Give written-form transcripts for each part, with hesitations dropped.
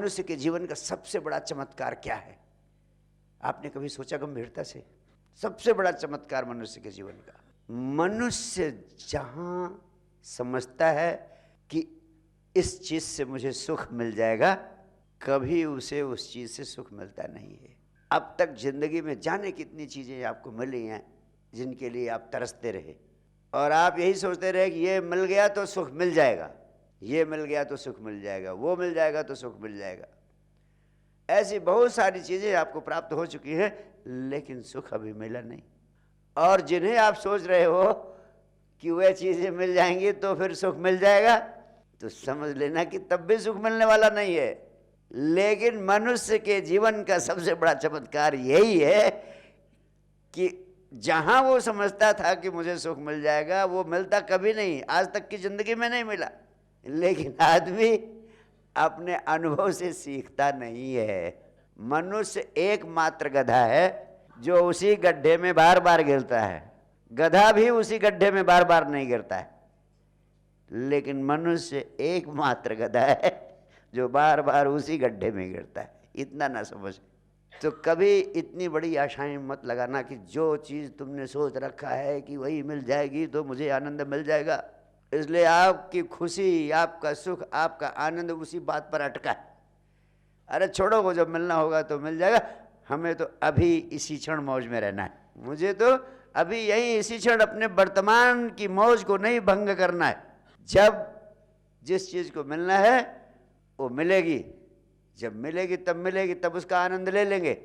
मनुष्य के जीवन का सबसे बड़ा चमत्कार क्या है? आपने कभी सोचा गंभीरता से? सबसे बड़ा चमत्कार मनुष्य के जीवन का, मनुष्य जहां समझता है कि इस चीज से मुझे सुख मिल जाएगा, कभी उसे उस चीज से सुख मिलता नहीं है। अब तक जिंदगी में जाने कितनी चीजें आपको मिली हैं जिनके लिए आप तरसते रहे, और आप यही सोचते रहे कि ये मिल गया तो सुख मिल जाएगा, ये मिल गया तो सुख मिल जाएगा, वो मिल जाएगा तो सुख मिल जाएगा। ऐसी बहुत सारी चीजें आपको प्राप्त हो चुकी हैं, लेकिन सुख अभी मिला नहीं। और जिन्हें आप सोच रहे हो कि वह चीजें मिल जाएंगी तो फिर सुख मिल जाएगा, तो समझ लेना कि तब भी सुख मिलने वाला नहीं है। लेकिन मनुष्य के जीवन का सबसे बड़ा चमत्कार यही है कि जहां वो समझता था कि मुझे सुख मिल जाएगा, वो मिलता कभी नहीं, आज तक की जिंदगी में नहीं मिला। लेकिन आदमी अपने अनुभव से सीखता नहीं है। मनुष्य एकमात्र गधा है जो उसी गड्ढे में बार बार गिरता है। गधा भी उसी गड्ढे में बार बार नहीं गिरता है, लेकिन मनुष्य एकमात्र गधा है जो बार बार उसी गड्ढे में गिरता है। इतना ना समझ तो कभी इतनी बड़ी आशाएं मत लगाना कि जो चीज़ तुमने सोच रखा है कि वही मिल जाएगी तो मुझे आनंद मिल जाएगा। इसलिए आपकी खुशी, आपका सुख, आपका आनंद उसी बात पर अटका है। अरे छोड़ो, वो जब मिलना होगा तो मिल जाएगा, हमें तो अभी इसी क्षण मौज में रहना है। मुझे तो अभी यही इसी क्षण अपने वर्तमान की मौज को नहीं भंग करना है। जब जिस चीज़ को मिलना है वो मिलेगी, जब मिलेगी तब मिलेगी, तब उसका आनंद ले लेंगे,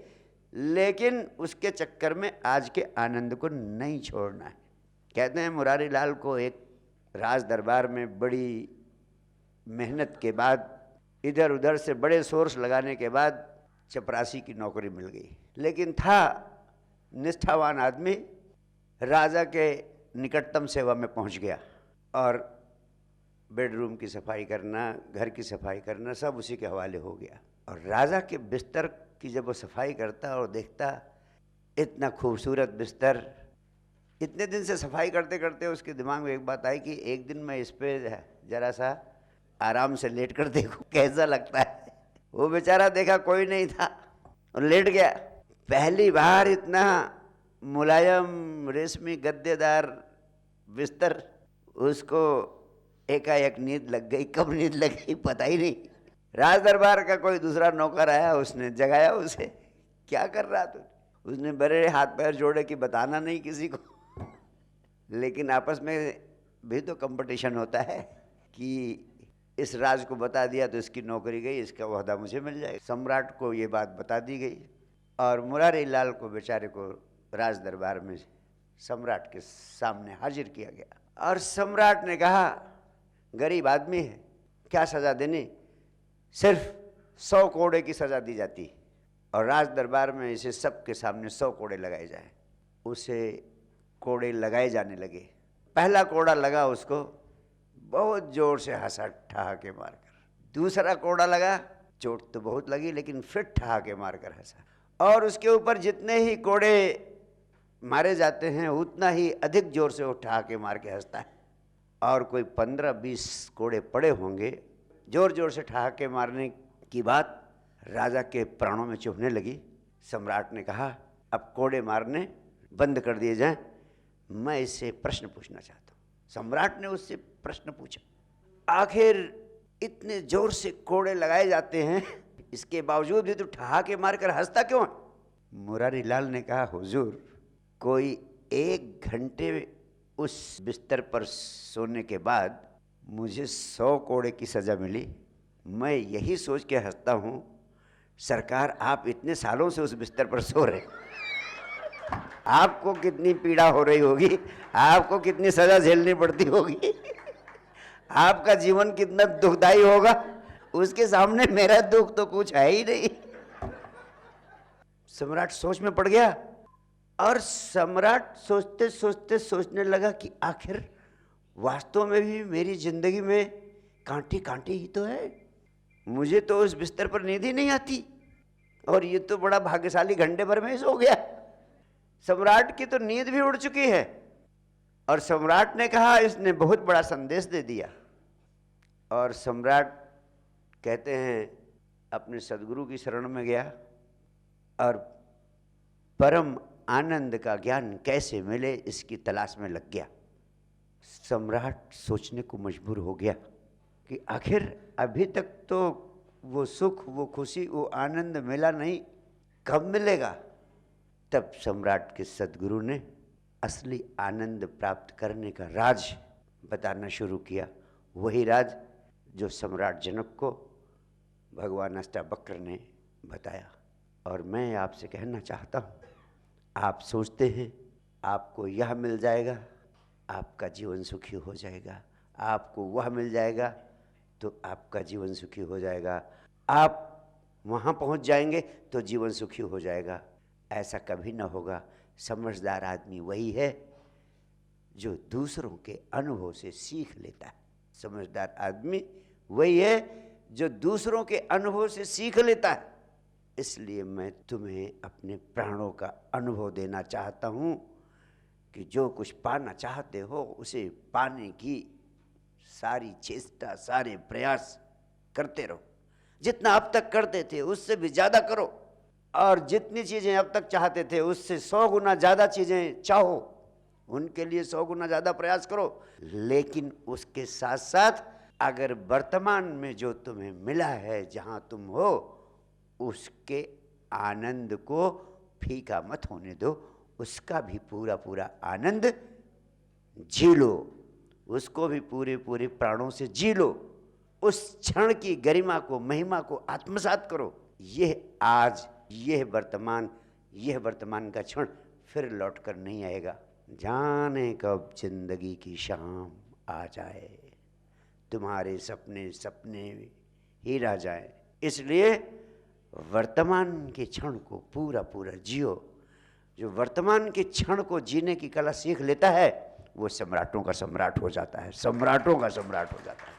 लेकिन उसके चक्कर में आज के आनंद को नहीं छोड़ना है। कहते हैं मुरारी लाल को एक राज दरबार में बड़ी मेहनत के बाद, इधर उधर से बड़े सोर्स लगाने के बाद चपरासी की नौकरी मिल गई। लेकिन था निष्ठावान आदमी, राजा के निकटतम सेवा में पहुंच गया और बेडरूम की सफाई करना, घर की सफाई करना, सब उसी के हवाले हो गया। और राजा के बिस्तर की जब वो सफाई करता और देखता, इतना खूबसूरत बिस्तर, इतने दिन से सफाई करते करते उसके दिमाग में एक बात आई कि एक दिन मैं इस पे जरा सा आराम से लेट कर देखूं कैसा लगता है। वो बेचारा देखा कोई नहीं था और लेट गया। पहली बार इतना मुलायम रेशमी गद्देदार बिस्तर, उसको एकाएक नींद लग गई। कब नींद लग गई पता ही नहीं। राज दरबार का कोई दूसरा नौकर आया, उसने जगाया उसे, क्या कर रहा तू? उसने बड़े हाथ पैर जोड़े कि बताना नहीं किसी को। लेकिन आपस में भी तो कंपटीशन होता है कि इस राज को बता दिया तो इसकी नौकरी गई, इसका ओहदा मुझे मिल जाएगा। सम्राट को ये बात बता दी गई और मुरारी लाल को बेचारे को राज दरबार में सम्राट के सामने हाजिर किया गया। और सम्राट ने कहा, गरीब आदमी है, क्या सज़ा देनी? सिर्फ 100 कोड़े की सज़ा दी जाती और राज दरबार में इसे सबके सामने 100 कोड़े लगाए जाए। उसे कोड़े लगाए जाने लगे। पहला कोड़ा लगा उसको, बहुत जोर से हंसा ठहाके मारकर। दूसरा कोड़ा लगा, चोट तो बहुत लगी लेकिन फिर ठहाके मारकर हंसा। और उसके ऊपर जितने ही कोड़े मारे जाते हैं उतना ही अधिक जोर से वो ठहाके मार के हंसता है। और कोई 15-20 कोड़े पड़े होंगे। जोर जोर से ठहाके मारने की बात राजा के प्राणों में चुभने लगी। सम्राट ने कहा, अब कोड़े मारने बंद कर दिए जाएं, मैं इससे प्रश्न पूछना चाहता हूँ। सम्राट ने उससे प्रश्न पूछा, आखिर इतने जोर से कोड़े लगाए जाते हैं, इसके बावजूद भी तो ठहाके मारकर हंसता क्यों है? मुरारी लाल ने कहा, हुजूर, कोई 1 घंटे उस बिस्तर पर सोने के बाद मुझे 100 कोड़े की सज़ा मिली। मैं यही सोच के हंसता हूँ, सरकार आप इतने सालों से उस बिस्तर पर सो रहे, आपको कितनी पीड़ा हो रही होगी, आपको कितनी सज़ा झेलनी पड़ती होगी, आपका जीवन कितना दुखदायी होगा, उसके सामने मेरा दुख तो कुछ है ही नहीं। सम्राट सोच में पड़ गया और सम्राट सोचते सोचते सोचने लगा कि आखिर वास्तव में भी मेरी जिंदगी में कांटे कांटे ही तो है। मुझे तो उस बिस्तर पर नींद ही नहीं आती और ये तो बड़ा भाग्यशाली घंटे भर में सो गया। सम्राट की तो नींद भी उड़ चुकी है। और सम्राट ने कहा, इसने बहुत बड़ा संदेश दे दिया। और सम्राट कहते हैं अपने सदगुरु की शरण में गया और परम आनंद का ज्ञान कैसे मिले इसकी तलाश में लग गया। सम्राट सोचने को मजबूर हो गया कि आखिर अभी तक तो वो सुख, वो खुशी, वो आनंद मिला नहीं, कब मिलेगा। तब सम्राट के सदगुरु ने असली आनंद प्राप्त करने का राज बताना शुरू किया। वही राज जो सम्राट जनक को भगवान अष्टावक्र ने बताया। और मैं आपसे कहना चाहता हूँ, आप सोचते हैं आपको यह मिल जाएगा, आपका जीवन सुखी हो जाएगा, आपको वह मिल जाएगा तो आपका जीवन सुखी हो जाएगा, आप वहाँ पहुँच जाएंगे तो जीवन सुखी हो जाएगा। ऐसा कभी ना होगा। समझदार आदमी वही है जो दूसरों के अनुभव से सीख लेता है। समझदार आदमी वही है जो दूसरों के अनुभव से सीख लेता है। इसलिए मैं तुम्हें अपने प्राणों का अनुभव देना चाहता हूँ कि जो कुछ पाना चाहते हो उसे पाने की सारी चेष्टा, सारे प्रयास करते रहो। जितना अब तक करते थे उससे भी ज़्यादा करो, और जितनी चीज़ें अब तक चाहते थे उससे 100 गुना ज़्यादा चीज़ें चाहो, उनके लिए 100 गुना ज़्यादा प्रयास करो। लेकिन उसके साथ साथ अगर वर्तमान में जो तुम्हें मिला है, जहाँ तुम हो, उसके आनंद को फीका मत होने दो, उसका भी पूरा पूरा आनंद जी लो, उसको भी पूरे पूरे प्राणों से जी लो। उस क्षण की गरिमा को, महिमा को आत्मसात करो। यह आज, यह वर्तमान का क्षण फिर लौट कर नहीं आएगा। जाने कब जिंदगी की शाम आ जाए, तुम्हारे सपने सपने ही रह जाए। इसलिए वर्तमान के क्षण को पूरा पूरा जियो। जो वर्तमान के क्षण को जीने की कला सीख लेता है वो सम्राटों का सम्राट हो जाता है, सम्राटों का सम्राट हो जाता है।